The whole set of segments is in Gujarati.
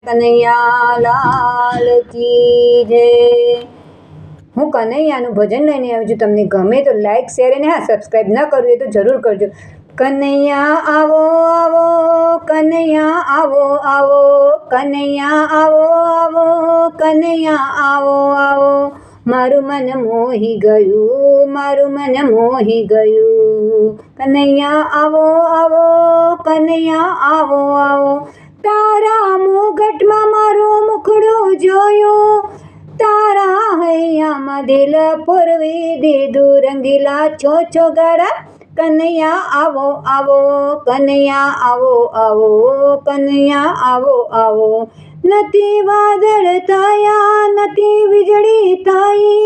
કનૈયા લાલ કી જય। હું કનૈયાનું ભજન લઈને આવી છું। તમને ગમે તો લાઈક શેર અને હા સબસ્ક્રાઈબ ન કરવું એ તો જરૂર કરજો। કનૈયા આવો આવો કનૈયા આવો આવો કનૈયા આવો આવો કનૈયા આવો આવો મારું મન મોહી ગયું મારું મન મોહી ગયું। કનૈયા આવો આવો કનૈયા આવો આવો તારા મુગટમાં મારું મુખડું જોયું તારા હૈયામાં દિલ પૂરવી દીધું રંગીલા છો છો ગાડા। કનૈયા આવો આવો કનૈયા આવો આવો કનૈયા આવો આવો નથી વાદળ થયા નથી વીજળી થઈ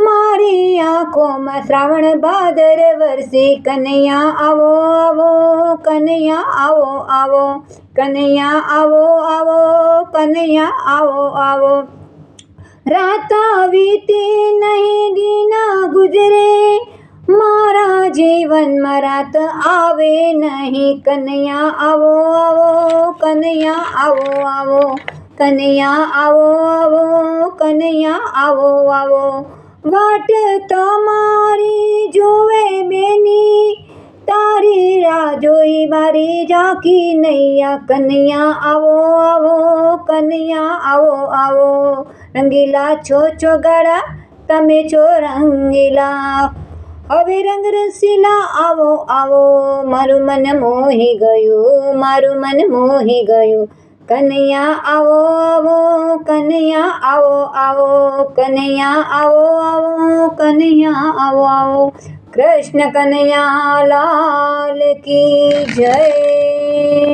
મારી આંખોમાં શ્રાવણ ભાદર વરસી। કનૈયા આવો આવો કનૈયા આવો આવો કનૈયા આવો આવો કનૈયા આવો આવો રાત વીતી નહીં દિન ગુજરે મારા જીવનમાં રાત આવે નહીં। કનૈયા આવો આવો કનૈયા આવો આવો કનૈયા આવો આવો કનૈયા આવો આવો વાટ તમારી જોવે બેની તારી રાહ જોઈ મારી ઝાંખી નૈયા। કનૈયા આવો આવો કનૈયા આવો આવો રંગીલા છો છો ગાડા તમે છો રંગીલા હવે રંગ રસીલા આવો આવો મારું મન મોહી ગયું મારું મન મોહી ગયું। કનૈયા આવો આવો કનૈયા આવો આવો કનૈયા આવો આવો કનૈયા આવો આવો કૃષ્ણ કનૈયા લાલ કી જય।